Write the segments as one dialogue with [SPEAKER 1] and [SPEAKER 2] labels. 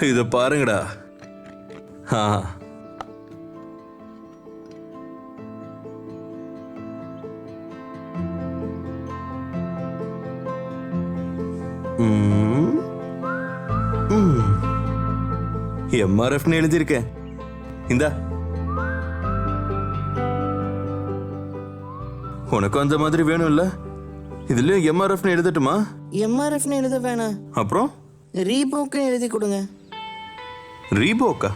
[SPEAKER 1] இத பாருங்கடா. ஆ எம்ஆர்எஃப்னு எழுதியிருக்கேன். இந்தா, உனக்கும் அந்த மாதிரி வேணும்ல? இதுலயும் எம்ஆர்எஃப்னு எழுதட்டுமா?
[SPEAKER 2] எம்ஆர்எஃப்னு எழுத வேணாம்,
[SPEAKER 1] அப்புறம்
[SPEAKER 2] ரீபோக்னு எழுதி கொடுங்க.
[SPEAKER 1] ரீபோக்கா?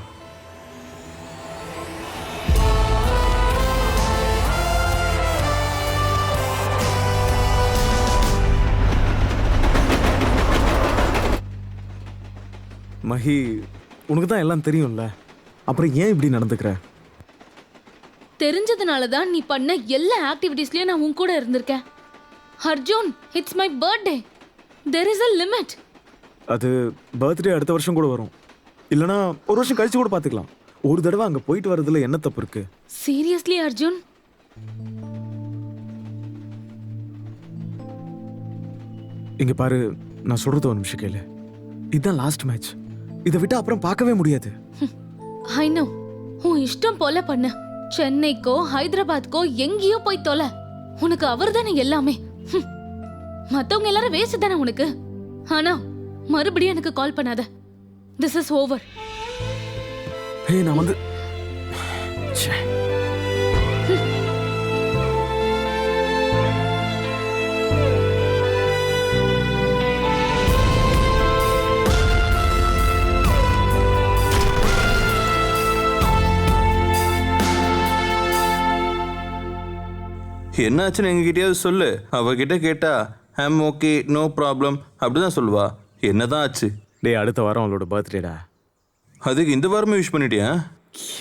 [SPEAKER 3] மஹி, உனக்கு தான் எல்லாம் தெரியும்ல, அப்புறம் ஏன் இப்படி நடந்துக்கிற?
[SPEAKER 4] தெரிஞ்சதுனால தான் நீ பண்ண எல்லா ஆக்டிவிட்டீஸ்லயும் நான் உன் கூட இருந்திருக்கேன். Arjun, it's my birthday. There is a limit.
[SPEAKER 3] அது பர்த்டே அடுத்த வருஷம் கூட வரும், இல்லனா ஒரு வருஷம் கழிச்சு கூட பாத்துக்கலாம். ஒரு தடவை அங்க போயிட்டு வர்றதுல என்ன தப்பு இருக்கு?
[SPEAKER 4] சீரியஸ்லி அர்ஜுன்?
[SPEAKER 3] இங்க பாரு, நான் சொல்றது ஒரு நிமிஷம் கேளு. இதுதான் லாஸ்ட் மேட்ச். இதை விட்டு அப்புறம் பார்க்கவே முடியாது.
[SPEAKER 4] I know. உன் இஷ்டம் போல பண்ண. சென்னைக்கோ ஹைதராபாத்கோ எங்கேயோ போய் தொலை. உனக்கு அவர் தானே எல்லாமே. மத்தவங்க எல்லாரும் வேஸ்ட் தானே உனக்கு. ஆனா மறுபடியும் எனக்கு கால் பண்ணாத. This is over.
[SPEAKER 3] ஹே, நான் வந்து
[SPEAKER 1] என்னாச்சுன்னு எங்ககிட்டயாவது சொல்லு. அவகிட்ட கேட்டா ஐம் ஓகே, நோ ப்ராப்ளம் அப்படிதான் சொல்லுவா. என்னதான் ஆச்சு?
[SPEAKER 3] டேய், அடுத்த வாரம் அவளோட பர்த்டேடா.
[SPEAKER 1] அதுக்கு இந்த வாரமே விஷ் பண்ணிட்டியா?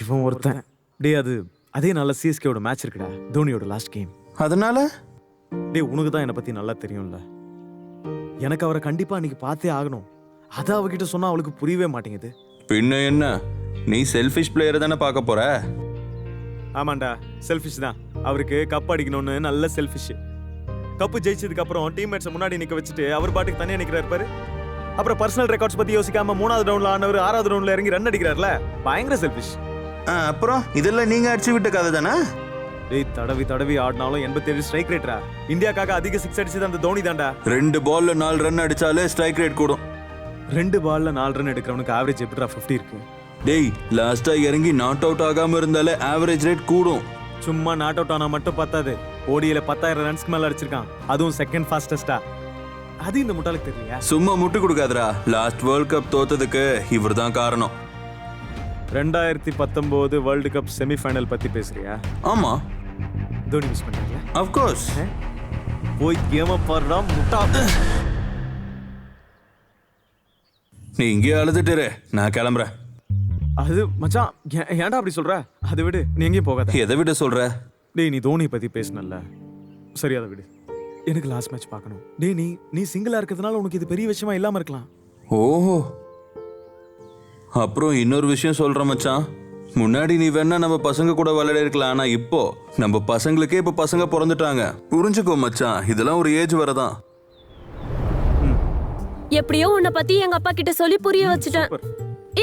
[SPEAKER 3] இவன் ஒருத்தன். டேய், அதே நாள் சிஎஸ்கேவோட மேட்ச் இருக்குடா, தோனியோட லாஸ்ட் கேம்.
[SPEAKER 1] அதனால
[SPEAKER 3] டேய், உனக்கு தான் என்னை பத்தி நல்லா தெரியும்ல. எனக்கு அவரை கண்டிப்பா அன்னைக்கு பார்த்தே ஆகணும். அதை அவகிட்ட சொன்னா அவளுக்கு புரியவே மாட்டேங்குது.
[SPEAKER 1] பின்ன என்ன, நீ செல்ஃபிஷ் பிளேயரை தானே பார்க்க போற?
[SPEAKER 3] ஆமாண்டா, செல்ஃபிஷ் தான். அவருக்கு கப் அடிக்கணும்னு நல்ல செல்ஃபிஷ். கப்பு ஜெயிச்சதுக்கு அப்புறம் டீம்மேட்ஸை முன்னாடி நிக்க வச்சுட்டு அவர் பாட்டுக்கு தனியா நிக்கிறாரு பாரு. அப்புறம் பர்சனல் ரெக்கார்ட்ஸ் பத்தி யோசிக்காம 3வது ரவுண்ட்ல ஆனவர் 6வது ரவுண்ட்ல இறங்கி ரன் அடிக்கிறார்ல, பயங்கர செல்ஃபிஷ்.
[SPEAKER 1] அப்புறம் இதெல்லாம் நீங்க அடிச்சு விட்ட கதை தானே?
[SPEAKER 3] டேய், தடவி ஆடினாலும் 87 ஸ்ட்ரைக் ரேட்ரா. இந்தியாக்காக அதிக 6 அடிச்சது அந்த தோனி தான்டா.
[SPEAKER 1] 2 பால்ல 4 ரன் அடிச்சாலே ஸ்ட்ரைக் ரேட் கூடும்.
[SPEAKER 3] 2 பால்ல 4 ரன் எடுக்கிறவனுக்கு ஆவரேஜ் எப்படிடா 50 இருக்கு?
[SPEAKER 1] டேய், லாஸ்டா இறங்கி நாட் அவுட் ஆகாம இருந்தாலே ஆவரேஜ் ரேட் கூடும்.
[SPEAKER 3] சும்மா நாட் அவுட் ஆனா மட்டும் பத்தாது. ஓடியில 10,000 ரன்ஸ்க்கு மேல அடிச்சிருக்கான், அதுவும் செகண்ட் ஃபாஸ்டஸ்டா. அது இந்த முட்டாளுக்கு தெரியலையா?
[SPEAKER 1] சும்மா முட்டு கொடுக்காதடா. லாஸ்ட் வேர்ல்ட் கப் தோத்ததுக்கு இவர் தான் காரணம்.
[SPEAKER 3] 2019 வேர்ல்டு கப் செமிஃபைனல் பத்தி பேசுறியா?
[SPEAKER 1] ஆமா,
[SPEAKER 3] தோனி மிஸ் பண்றீங்களா?
[SPEAKER 1] Of course.
[SPEAKER 3] போய் கேம பாருடா முட்டா.
[SPEAKER 1] நீ இங்கே அழுதுட்டு நான் கிளம்புறேன்.
[SPEAKER 3] அது மச்சான், ஏன்டா அப்படி சொல்ற? அதை விடு, நீ எங்கேயும் போகாத.
[SPEAKER 1] எதை விட சொல்ற?
[SPEAKER 3] டேய், நீ தோனி பத்தி பேசணும்ல, சரி அதை விடு. எனக்கு லாஸ்ட் மேட்ச் பார்க்கணும். டேய், நீ சிங்கிளா இருக்கிறதுனால உனக்கு இது பெரிய விஷயமா இல்லாம இருக்கலாம்.
[SPEAKER 1] ஓஹோ, அப்புறம் இன்னொரு விஷயம் சொல்ற மச்சான். முன்னாடி நீ வேணா நம்ம பசங்க கூட விளையாட இருக்கலாம், ஆனா இப்போ நம்ம பசங்களுக்கே இப்ப பசங்க பிறந்துட்டாங்க. புரிஞ்சுக்கோ மச்சான், இதெல்லாம் ஒரு ஏஜ் வரதான்.
[SPEAKER 5] எப்படியோ உன்னை பத்தி எங்க அப்பா கிட்ட சொல்லி புரிய வச்சுட்டேன்.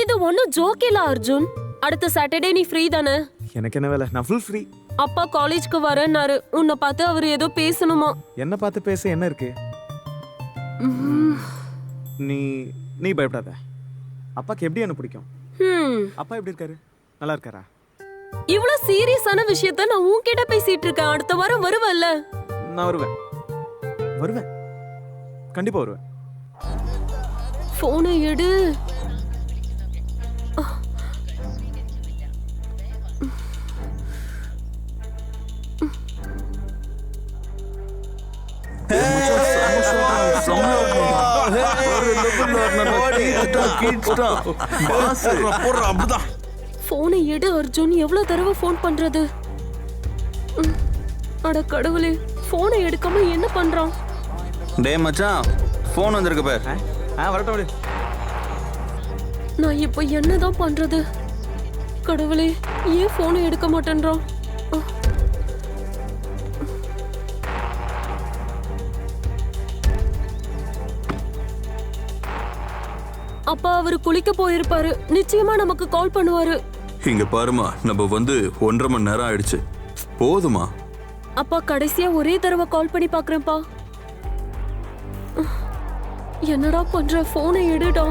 [SPEAKER 5] இது ஒன்னும் ஜோக் இல்ல அர்ஜுன். அடுத்த சாட்டர்டே நீ ஃப்ரீ தானே?
[SPEAKER 3] எனக்கு என்ன வேலை, நான் ஃபுல் ஃப்ரீ.
[SPEAKER 5] அப்பா காலேஜ்க்கு வரேன்னாரு. உன்னை பார்த்து அவர் ஏதோ பேசணுமா.
[SPEAKER 3] என்ன பார்த்து பேச என்ன இருக்கு? நீ பயப்படாத. அப்பாக்கு எப்படி என்ன பிடிக்கும். அப்பா எப்படி இருக்காரு? நல்லா இருக்காரா?
[SPEAKER 5] இவ்ளோ சீரியஸான விஷயத்த நான் உன்கிட்ட பேசிட்டு இருக்கேன். அடுத்த வாரம் வருவல்ல?
[SPEAKER 3] நான் வருவேன், கண்டிப்பா வருவேன்.
[SPEAKER 5] போனை எடு. போனை எடு அர்ஜுன். எவ்வளவு தடவை போன் பண்றது? அட கடவுளே, போனை எடுக்காம என்ன பண்றான்?
[SPEAKER 1] டேய் மச்சான், போன் வந்திருக்கு பார்.
[SPEAKER 3] வரட்டும் விடு.
[SPEAKER 5] நான் இப்போ என்னதான் பண்றது? கடவுளே, ஏன் போனை எடுக்க மாட்டேன்றான்? அப்பா அவரு குளிக்க போயிருப்பாரு. நிச்சயமா நமக்கு கால் பண்ணுவாரு.
[SPEAKER 1] இங்க பாருமா, நம்ம வந்து 1.5 மணி நேரம் ஆயிடுச்சு. போதுமா?
[SPEAKER 5] அப்பா கடைசியா ஒரே தடவை கால் பண்ணி பாக்குறேன்ப்பா. என்னடா பண்ற? போனை எடுடா.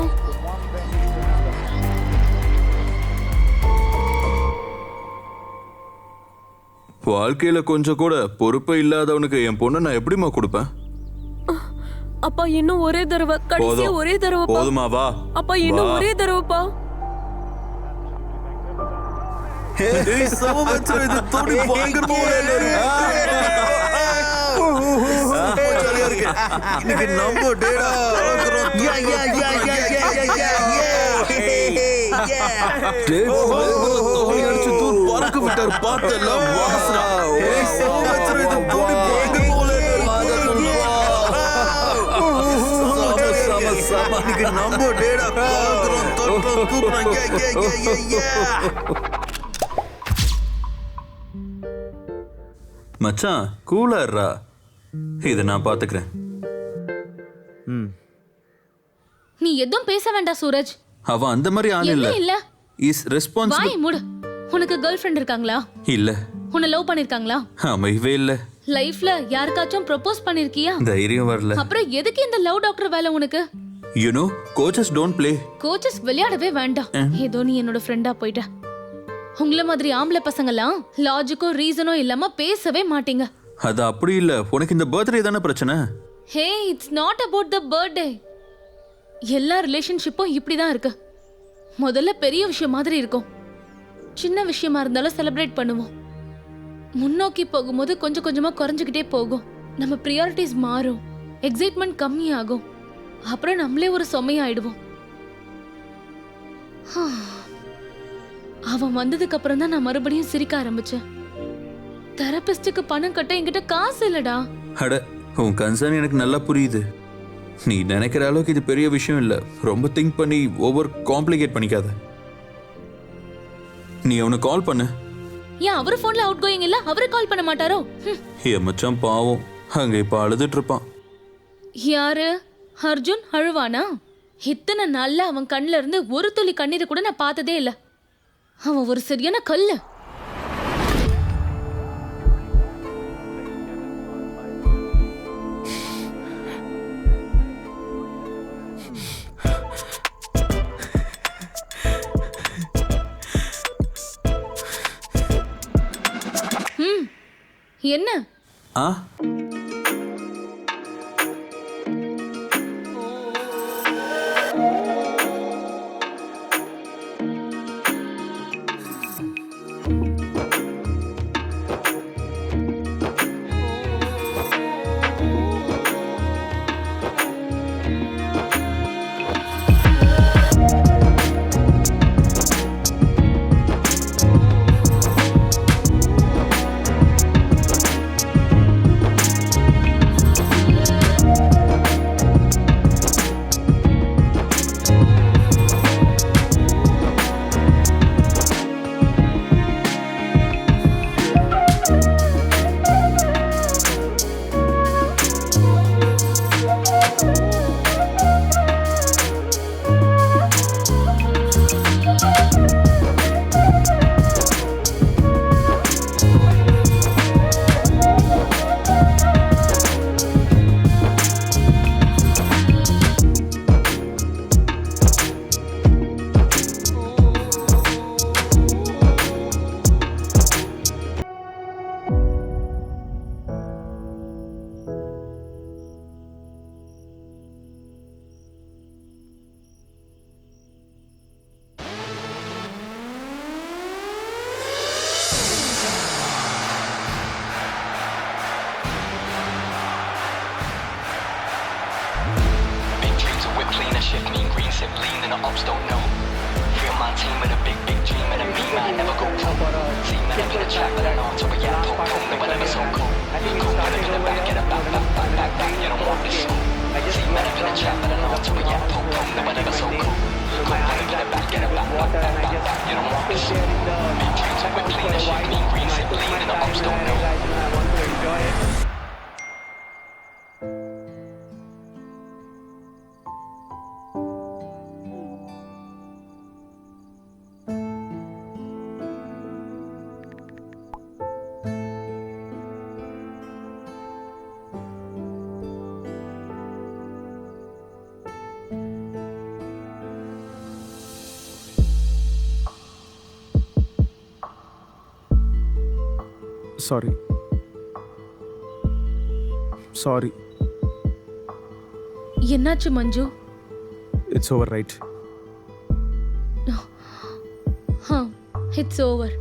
[SPEAKER 1] வாழ்க்கையில கொஞ்சம் கூட பொறுப்பே இல்லாதவனுக்கு என் பொண்ணை நான் எப்படிமா கொடுப்பேன்?
[SPEAKER 5] அப்பா இன்னும் ஒரே தடவை, கடைசியா
[SPEAKER 1] போதும்.
[SPEAKER 5] ஒரே தடவைப்பா.
[SPEAKER 1] போதுமா? வா.
[SPEAKER 5] அப்பா இன்னும்
[SPEAKER 1] வா.
[SPEAKER 5] ஒரே தடவைப்பா.
[SPEAKER 1] ஏய், சம மச்சான், இது துணி பயங்கர போல இருக்கு. ஜாலியா இருக்கு. இன்னைக்கு நம்ம டேடா. டேய், தோணி அடிச்சு தூள் பறக்க விட்டார். பார்த்தல வாசனா. ஏய், சம மச்சான், இது துணி பயங்கர போல இருக்கு. சம இன்னைக்கு நம்ம டேடா. பார்க்கறோம், தொட்டோம், தூக்குறோம். மச்சான், கூலர்ரா. இதை நான் பாத்துக்கிறேன்.
[SPEAKER 4] நீ எதுவும் பேச வேண்டாம் சூரஜ்.
[SPEAKER 1] அவன் அந்த மாதிரி ஆள் இல்ல.
[SPEAKER 4] என்ன இல்ல?
[SPEAKER 1] Is responsible.
[SPEAKER 4] வாய் மூடு. உனக்கு கேர்ள் ஃப்ரெண்ட் இருக்காங்களா?
[SPEAKER 1] இல்ல.
[SPEAKER 4] உன்னை லவ் பண்ணிருக்காங்களா?
[SPEAKER 1] அமையவே இல்ல.
[SPEAKER 4] லைஃப்ல யாருக்காச்சும் ப்ரொபோஸ் பண்ணிருக்கியா?
[SPEAKER 1] தைரியம் வரல.
[SPEAKER 4] அப்புறம் எதுக்கு இந்த லவ் டாக்டர் வேலை உனக்கு?
[SPEAKER 1] You know, coaches don't play.
[SPEAKER 4] Coaches விளையாடவே வேண்டாம். ஏதோ நீ என்னோட ஃப்ரெண்டா போயிட்ட. உங்கள மாதிரி ஆம்பளை பசங்கலாம் லாஜிக்கோ ரீசனோ இல்லாம பேசவே மாட்டீங்க.
[SPEAKER 1] அது அப்படி இல்ல. உனக்கு இந்த பர்த்டே தானே பிரச்சனை.
[SPEAKER 4] Hey, it's not about the birthday. எல்லா ரிலேஷன்ஷிப்பும் இப்படிதான் இருக்கு. முதல்ல பெரிய விஷயம் மாதிரி இருக்கும். சின்ன விஷயமா இருந்தாலும் செலிப்ரேட் பண்ணுவோம். முன்னோக்கி போகும்போது கொஞ்சம் கொஞ்சமா குறைஞ்சுக்கிட்டே போகும். நம்ம ப்ரியாரிட்டிஸ் மாறும். எக்ஸைட்மெண்ட் கம்மியாகும். அப்புறம் நம்மளே ஒரு சுமையாயிடுவோம். அவன் வந்ததுக்கு அப்புறம் தான் நான் மறுபடியும் சிரிக்க ஆரம்பிச்சேன். தெரபிஸ்டுக்கு பணம் கட்ட என்கிட்ட காசு இல்லடா.
[SPEAKER 1] அட, உன் கன்சர்ன் எனக்கு நல்லா புரியுது. நீ நினைக்கிற அளவுக்கு இது பெரிய விஷயம் இல்ல. ரொம்ப திங்க் பண்ணி ஓவர் காம்ப்ளிகேட் பண்ணிக்காத. நீ அவனுக்கு கால் பண்ணு.
[SPEAKER 4] ஏன் அவரு போன்ல அவுட் கோயிங் இல்ல? அவரு கால் பண்ண மாட்டாரோ?
[SPEAKER 1] என் மச்சான் பாவம், அங்க இப்ப அழுதுட்டு இருப்பான்.
[SPEAKER 4] யாரு? அர்ஜுன் அழுவானா? இத்தனை நாள்ல அவன் கண்ணுல இருந்து ஒரு துளி கண்ணீரை கூட நான் பார்த்ததே இல்ல. அவன் ஒரு சரியான கல்லு. என்ன?
[SPEAKER 1] ஆ,
[SPEAKER 6] Shit, mean green, sip lean, and the ops don't know. Real my team with a big, big dream, and a me man never go pro. See man up in the trap, but I know to react, poke, poke, never never so cool. Cool, man up in the back, get a back, back, back, back, back, you don't want this. See man up in the trap, but I know to react, poke, poke, never never so cool. Cool, man up in the back, get a back, back, back, back, back, you don't want this. Big dreams, and we're clean as shit, mean green, sip lean, and the ops don't know.
[SPEAKER 3] Sorry sorry.
[SPEAKER 4] என்னாச்சு Manju?
[SPEAKER 3] It's over right.
[SPEAKER 4] It's over.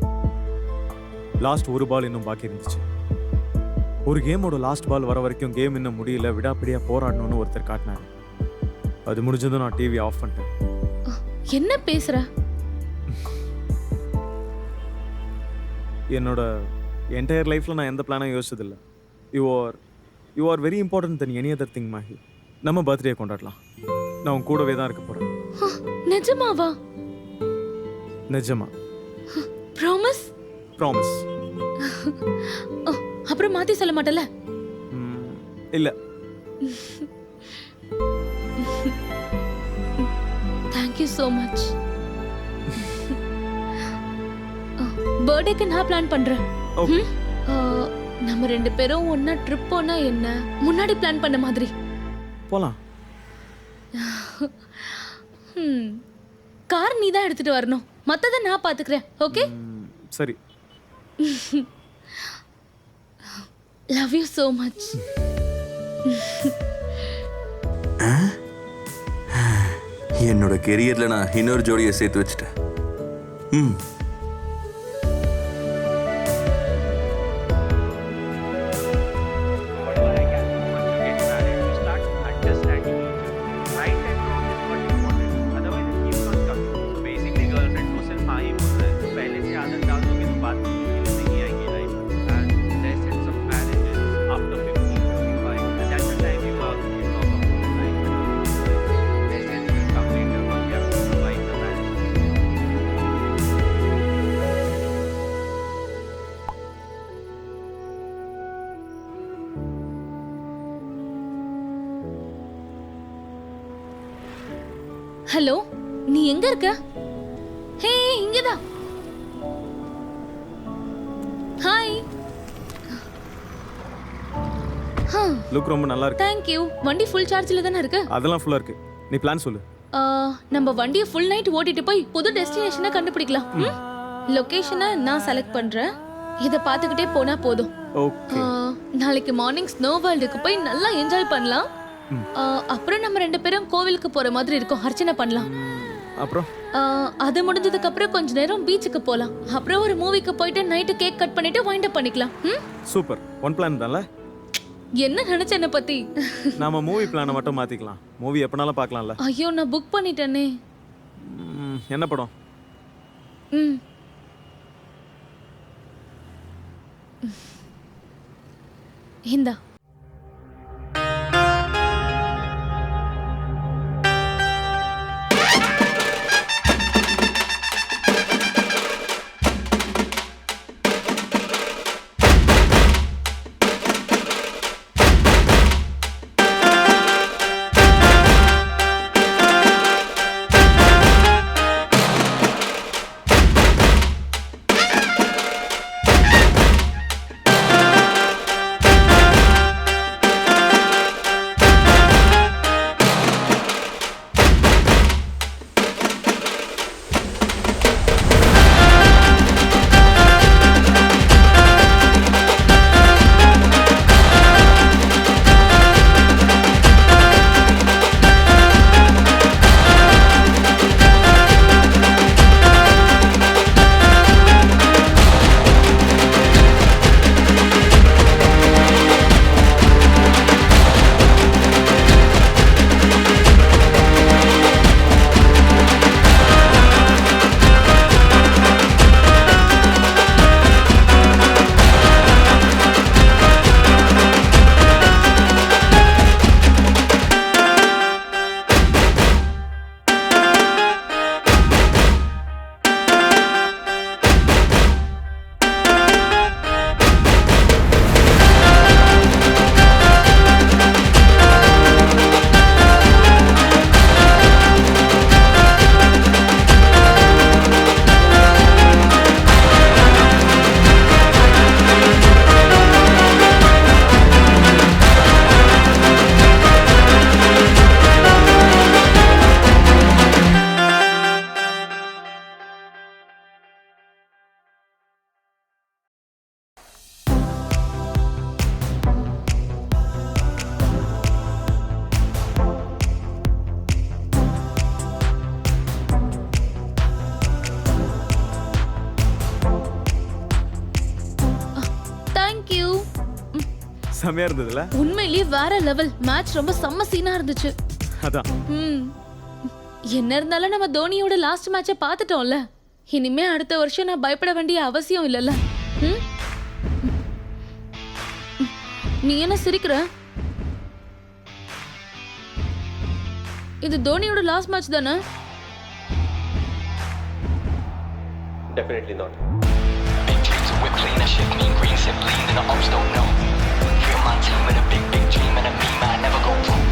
[SPEAKER 3] Last ஒரு ball இன்னும் பாக்கி இருந்துச்சு. ஒரு கேமோட last ball வர வரைக்கும் game இன்னும் முடியல, விடாப்பிடியா போராடணும்னு ஒருத்தர் காட்டினாரு. அது முடிஞ்சதும் நான் டிவி ஆஃப் பண்ணிட்டேன்.
[SPEAKER 4] என்ன பேசுற?
[SPEAKER 3] என்னோட என்டையர் லைஃப்ல நான் எந்த பிளானும் யோசிச்சதில்லை. You are very important then any other thing Mahi. நம்ம பர்த்டே கொண்டாடலாம். நான் உன் கூடவே தான் இருக்க போறேன்.
[SPEAKER 4] நிஜமாவா?
[SPEAKER 3] நிஜமா.
[SPEAKER 4] ப்ராமிஸ்?
[SPEAKER 3] ப்ராமிஸ்.
[SPEAKER 4] அப்புறம் மாத்தி சொல்ல மாட்டல?
[SPEAKER 3] இல்ல.
[SPEAKER 4] Thank you so much. பர்த்டேக்கு நான் பிளான் பண்றேன்.
[SPEAKER 3] ஓகே.
[SPEAKER 4] நம்ம ரெண்டு பேரும் ஒண்ணா ட்ரிப் போனா என்ன? முன்னாடி பிளான் பண்ண மாதிரி
[SPEAKER 3] போலாம்.
[SPEAKER 4] கார் நீ தான் எடுத்துட்டு வரணும், மத்தத நான் பாத்துக்கிறேன். ஓகே?
[SPEAKER 3] சரி.
[SPEAKER 4] Love you so much.
[SPEAKER 1] என்னோட கெரியர்ல நான் இன்னொரு ஜோடியை சேர்த்து வச்சுட்டேன்.
[SPEAKER 4] ஹலோ, நீ எங்க இருக்க? ஹே, இங்கதான். ஹாய்.
[SPEAKER 3] லுக் ரொம்ப நல்லா இருக்கு.
[SPEAKER 4] Thank you. வண்டி ஃபுல் சார்ஜ்ல தானே இருக்கு?
[SPEAKER 3] அதெல்லாம் ஃபுல்லா இருக்கு. நீ பிளான் சொல்லு.
[SPEAKER 4] நம்ம வண்டியை ஃபுல் நைட் ஓட்டிட்டு போய் புது டெஸ்டினேஷனை கண்டுபிடிக்கலாம். லொகேஷனை நான் செலக்ட் பண்றேன். இதை பார்த்துக்கிட்டே போனா போதும்.
[SPEAKER 3] ஓகே.
[SPEAKER 4] நாளைக்கு மார்னிங் ஸ்னோ வேர்ல்டுக்கு போய் நல்லா என்ஜாய் பண்ணலாம். அப்புறம் நம்ம ரெண்டு பேரும் கோவிலுக்கு போற மாதிரி இருக்கும், அர்ச்சனை பண்ணலாம்.
[SPEAKER 3] அப்புறம்
[SPEAKER 4] அது முடிஞ்சதுக்கு அப்புறம் கொஞ்ச நேரம் பீச்சுக்கு போலாம். அப்புறம் ஒரு மூவிக்கு போயிட்டு நைட்டு கேக் கட் பண்ணிட்டு வைண்ட் அப் பண்ணிக்கலாம்.
[SPEAKER 3] சூப்பர். ஒன் பிளான் தான்ல?
[SPEAKER 4] என்ன நினைச்ச என்ன பத்தி?
[SPEAKER 3] நாம மூவி பிளானை மட்டும் மாத்திக்கலாம். மூவி எப்பனாலும் பார்க்கலாம்ல.
[SPEAKER 4] ஐயோ, நான் புக் பண்ணிட்டேனே.
[SPEAKER 3] என்ன படம்?
[SPEAKER 4] இந்தா.
[SPEAKER 3] செமையா இருந்ததுல.
[SPEAKER 4] உண்மையிலேயே வேற லெவல் மேட்ச், ரொம்ப செம்ம சீனா இருந்துச்சு.
[SPEAKER 3] அதான்
[SPEAKER 4] என்ன இருந்தாலும் நம்ம தோனியோட லாஸ்ட் மேட்சை பார்த்துட்டோம்ல, இனிமே அடுத்த வருஷம் நான் பயப்பட வேண்டிய அவசியம் இல்லைல்ல. ம்? நீ என்ன சிரிக்கிற? இது தோனியோட லாஸ்ட் மேட்ச் தானே?
[SPEAKER 7] Definitely not.
[SPEAKER 6] Big dreams are whip clean, that shit mean green, sip lean, and the ops don't know. Real my team with a big, big dream, and a me, man, never go broke.